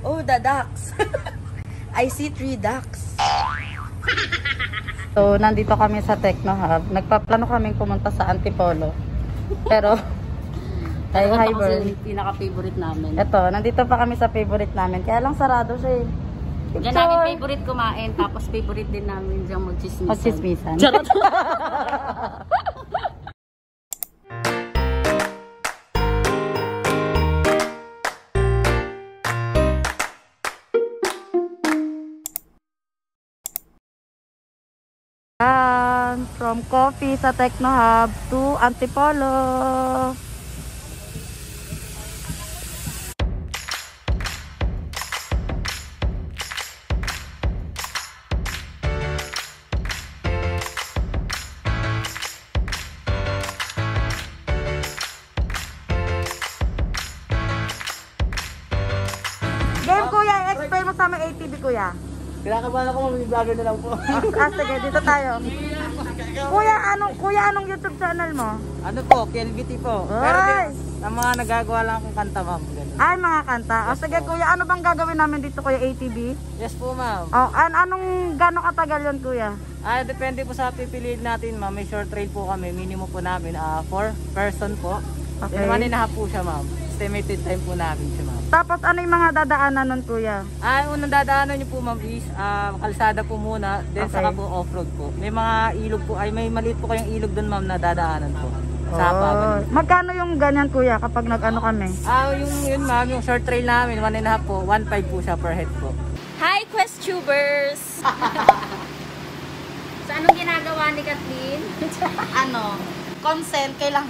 Oh, the ducks. I see 3 ducks. So, nandito kami sa Techno Hub. Nagpaplano kaming pumunta sa Antipolo. Pero, hi Bern. Pinaka-favorite namin. Ito, nandito pa kami sa favorite namin. Kaya lang sarado siya eh. Diyan namin favorite kumain. Tapos favorite din namin diyang magchismisan. Magchismisan. Charot. From coffee sa Techno Hub to Antipolo. Game kuya, explain mo sa amin ATV kuya. Kinakabahan ako, mag-vlogger na lang po. Sige, dito tayo. Kuya, anong YouTube channel mo? Ano po, KLBT po. Pero din, ang mga nagagawa lang akong kanta, ma'am. Ay, mga kanta. Sige kuya, ano bang gagawin namin dito kuya, ATV? Yes po, ma'am. Anong gano'ng katagal yun kuya? Depende po sa pipiliin natin, ma'am. May short trail po kami. Minimum po namin, 4 person po. Okay. Then 1.5 po siya, ma'am. Estimated time po namin siya, ma'am. Tapos ano yung mga dadaanan nun kuya? Unang dadaanan niyo po, ma'am, is kalsada po muna. Then saka po off-road po. May mga ilog po, may maliit po kayong ilog doon, ma'am, na dadaanan po. Sa Magkano yung ganyan kuya kapag nag-ano kami? Yun, ma'am, yung short trail namin, 1.5 po. 1.5 po siya per head po. Hi, Quest-tubers! So, anong ginagawa ni Kathleen? Consent, kailangan.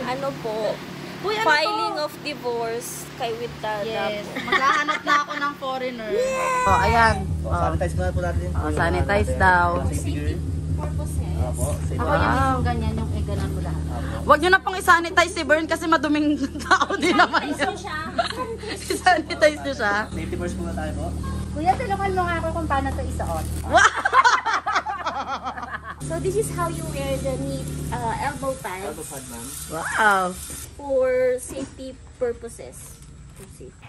Ano po? Uy, Filing of divorce kay Witada. Yes. Maghahanap na ako ng foreigner. Oh, ayan. Sanitize muna po natin. Sanitize daw. Ako yung ganyan, yung ganan mo lahat. Huwag nyo na pong isanitize si Bern kasi maduming tao din naman yun. Isanitize nyo siya. Safety first muna tayo po. Kuya, tulungan mo nga ako kung paano ito isuot. So this is how you wear the knee elbow pads. Elbow pad, ma'am. Wow. For safety purposes.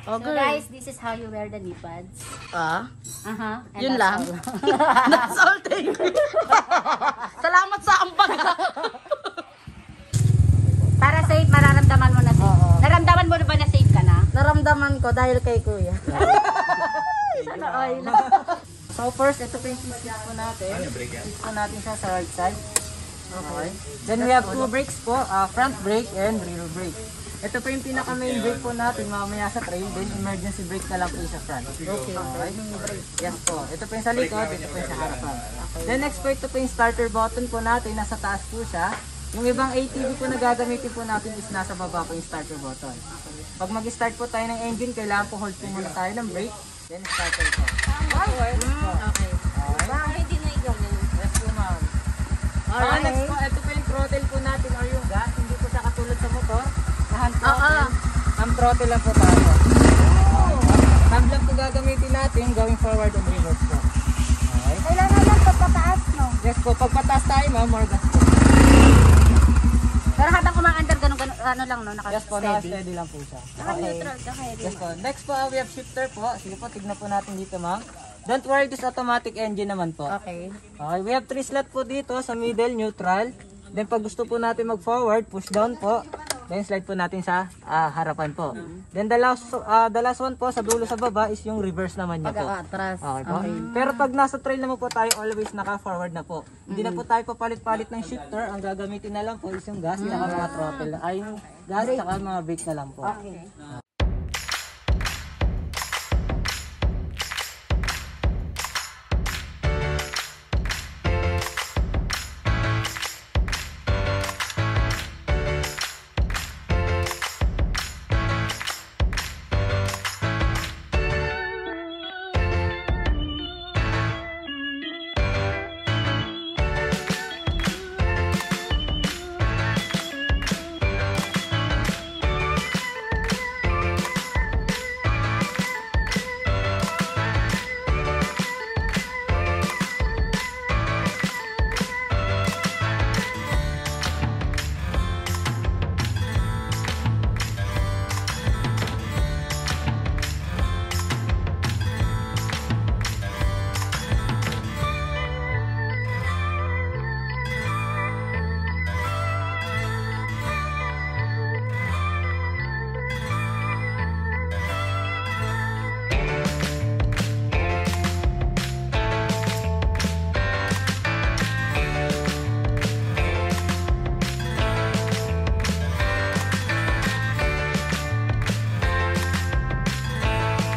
So Okay. guys, this is how you wear the knee pads. And Yun that's lang. all. That's all, thank you. Salamat sa ambag. Para safe, mararamdaman mo na safe. Naramdaman mo na ba na safe ka na? Naramdaman ko dahil kay kuya. Sana oil. So first, ito po yung switch po natin. Switch po natin siya sa right side. Okay. Then we have 2 brakes po, front brake and rear brake. Ito po yung pinaka main brake po natin mamaya sa trail, then emergency brake na lang po yung sa front. Okay. Yes po. Ito po yung sa likod, ito po yung sa harapan. Then next po, ito po yung starter button po natin, nasa taas po siya. Yung ibang ATV po na gagamitin po natin is nasa baba po yung starter button. Pag mag-start po tayo ng engine, kailangan po hold po muna tayo ng brake, then starter po. Okay. Bakit din na yung Yes po, ma'am. Next po, ito po yung throttle po natin or yung gas. Hindi po siya katulad sa motor. Hand throttle. Ang throttle lang po tayo. Thumb lang po gagamitin natin going forward and reverse po. Okay. kailangan lang pagpataas, no? Yes po, pagpataas tayo, ma'am, more gas po. Pero habang umaandar, ganun, ano lang, no? Yes po, naka-steady lang po siya. Naka-neutral, Yes po. Next po, we have shifter po. Sige po, tignan po natin dito, ma'am. Don't worry, this automatic engine naman po. Okay. Okay, we have 3 slot po dito sa middle, neutral. Then pag gusto po natin mag-forward, push down po. Then slide po natin sa harapan po. Then the last one po sa dulo sa baba is yung reverse naman niya po. Pag-atras. Okay po. Pero pag nasa trail naman po tayo, always naka-forward na po. Hindi na po tayo papalit-palit ng shifter. Ang gagamitin na lang po is yung gas, saka mga throttle. Ay, yung gas, saka mga brake na lang po. Okay.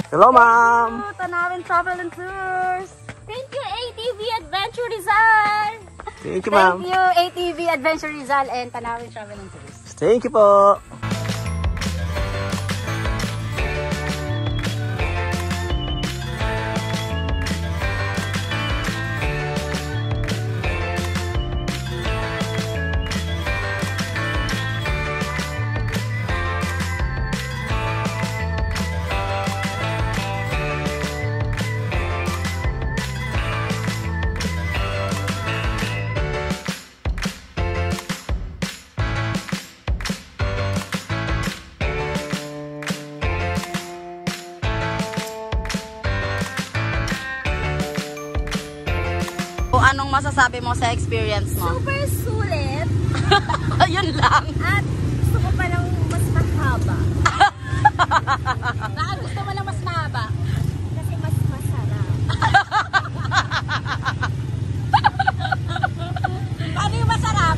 Hello, ma'am. Tanawin Travel and Tours. Thank you, ATV Adventure Rizal! Thank you, ma'am. Thank you, ATV Adventure Rizal and Tanawin Travel and Tours. Thank you po. O anong masasabi mo sa experience mo? Super sulit Ayun lang. at gusto ko pa ng mas mahaba. Baka gusto mo lang mas mahaba? Kasi mas masarap. Paano yung masarap?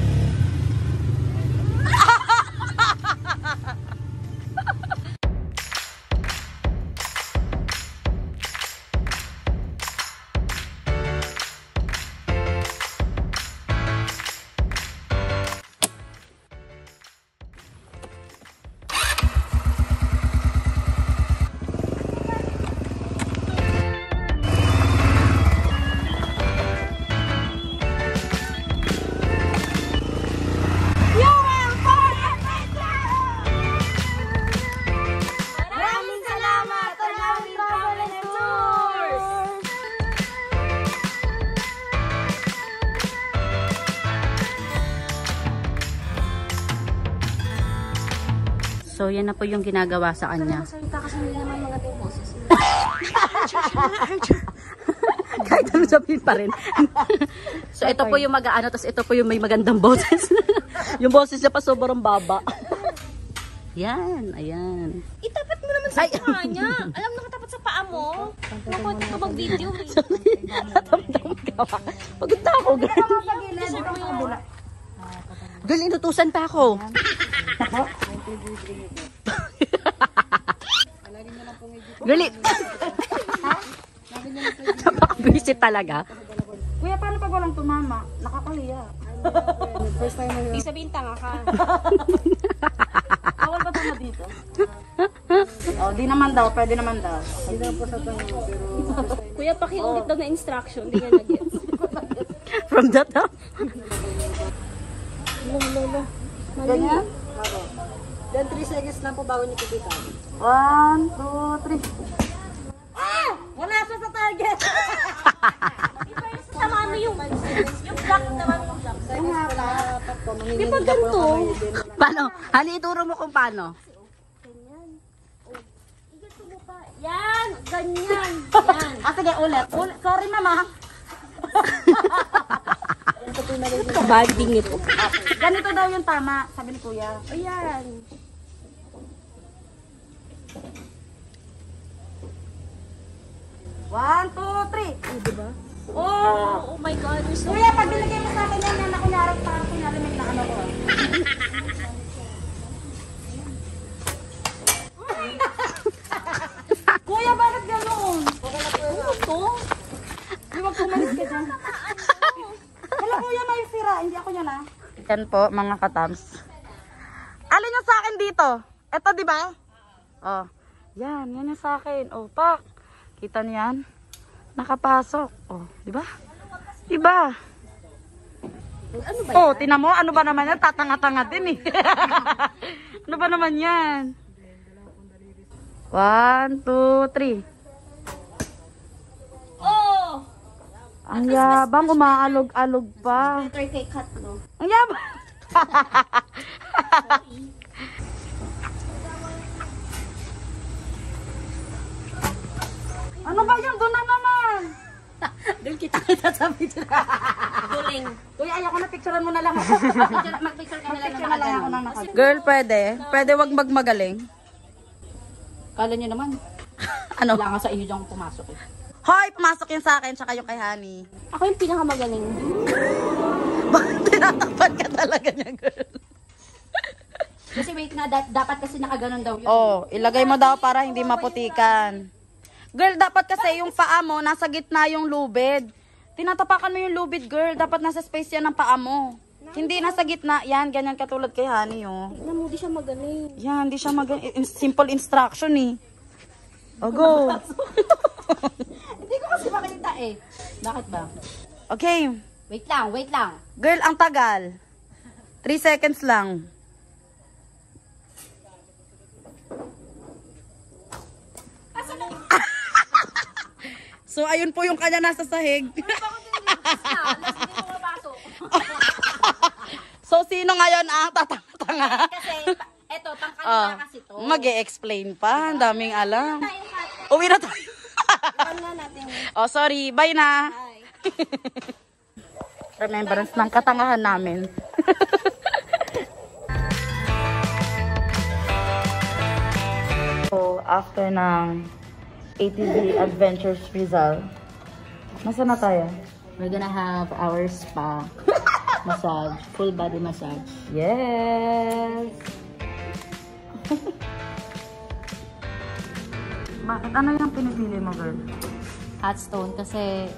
Maraming salamat, Tanawin Travel and Tours! So, yan na po yung ginagawa sa kanya. Kahit ano sabihin pa rin. So, ito po yung mag-aano, tapos ito po yung may magandang boses. Yung boses niya pa sobrang baba. Yan, ayan. Itapat mo naman sa paa niya. Alam nakatapat sa paa mo. Naku, hindi ko mag-video. Natamdam ka pa. Pagod na ako, girl. Girl, inutusan pa ako. Girl, napaka-busy talaga. Kuya, paano pag walang tumama? Nakakaliya. Ibig sabihin tanga ka. Bawal ba tama dito? Oh, di naman daw. Pwede naman daw. Kuya, pakiulit daw na instruction. Hindi nga na-get. From that up? Ganyan? Then 3 seconds lang po bago niyo pipitan. 1, 2, 3. Ah! Wala siya sa target! Sama ano yung block naman yung block. Di ba ganito? Paano? Hali, ituro mo kung paano. Yan! Ganyan! Yan! Ah, sige, ulit. Sorry, mama. Kabanding ito. Ganito daw yung tama, sabi ni kuya. Ayan. One, two, three. Diba? Oh! Oh my God, you're so... Kuya, pag binigay mo sa akin yan, na kunyari, parang kunyari may naano ko. Kuya, bakit gano'n? Ano to? Di ba pumalis ka dyan? Wala kuya, may sira. Hindi ako yan ah. Yan po, mga katams. Alin yung sa akin dito? Ito, di ba? Oh. Yan yung sa akin. Oh, pak. Kita niyan? Nakapasok. Oh, di ba? Di ba? Ano ba Oh, tinan mo, ano ba naman yan? Tatanga-tanga din eh. Ano ba naman yan? 1, 2, 3. Oh! Ang yabang, umaalog-alog pa. Better kay cut, no? Ang yabang. Ano ba yan? Doon na naman. Doon kita sa video. Duling. Kuya, ayoko na, picturean mo na lang ako. Mag-picture ka na lang Picture na lang ako ng naka. Girl, pwede? Pwede wag magmagaling? Kala niyo naman. Ano? Wala nga sa iyo dyan pumasok eh. Hoy, pumasok yung sa akin, tsaka yung kay Honey. Ako yung pinakamagaling. Bakit tinatakpan ka talaga niya, girl? Kasi wait nga, dapat kasi nakaganon daw yun. Oh, ilagay mo daw para hindi maputikan. Girl, dapat kasi yung paa mo, nasa gitna yung lubid. Tinatapakan mo yung lubid, girl. Dapat nasa space yan ng paa mo. Hindi nasa gitna. Yan, ganyan katulad kay Honey, oh. Tignan mo, di siya magaling. Yan, hindi siya simple instruction, eh. O, go. Hindi ko kasi makita eh. Bakit ba? Okay. Wait lang. Girl, ang tagal. 3 seconds lang. So, ayun po yung kanya nasa sahig. So, sino ngayon ang tatanga-tanga? Kasi, eto, pang kanina kasi to. Mag-e-explain pa. Ang daming alam. Uwi na tayo. Oh, sorry. Bye na. Remembrance ng katangahan namin. So, after ng ATV Adventures Rizal, nasa na tayo? We're gonna have our spa massage, full body massage. Yes! Bakit? Ano yung pinipili mo, girl? Hot stone kasi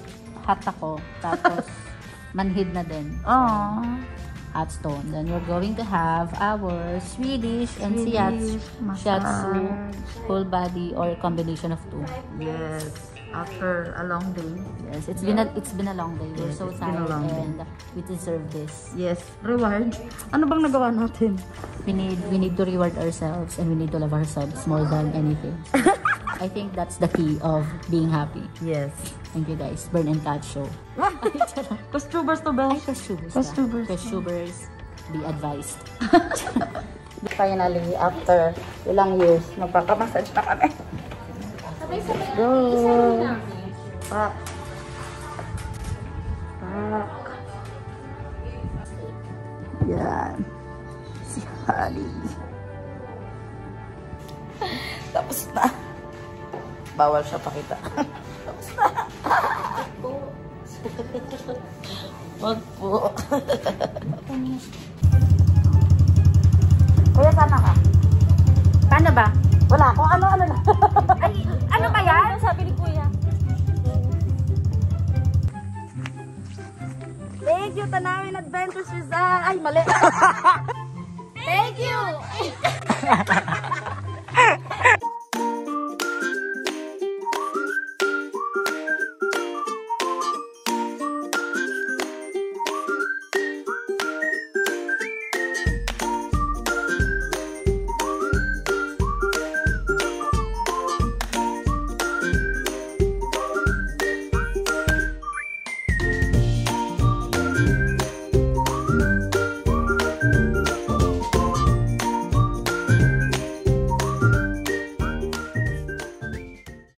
hot ako. Tapos manhid na din. Oh. Hot stone. Then we're going to have our Swedish and Swedish shiatsu massage. full body or combination of two. Yes. After a long day. Yes, it's been a long day. We're Yes, so it's been a tired long day. and we deserve this. Yes. Reward. Ano bang nagawa natin? We need to reward ourselves and we need to love ourselves more than anything. I think that's the key of being happy. Yes. Thank you guys. Burn and Cat Show. Costubers to bell. Ay, Costubers. Costubers. Costubers, be advised. Finally, after ilang years, magpapamassage na kami. Go! Pak. Pak. Yan. Si Honey. Tapos na. Bawal siya pakita. Tapos na. Wag po. Kuya, sana ka? Paano ba? Wala ako. Ano na. Ay, ano ba yan? Sabi ni Kuya. Thank you, Tanawin Adventures Rizal. Ay, mali. Thank you!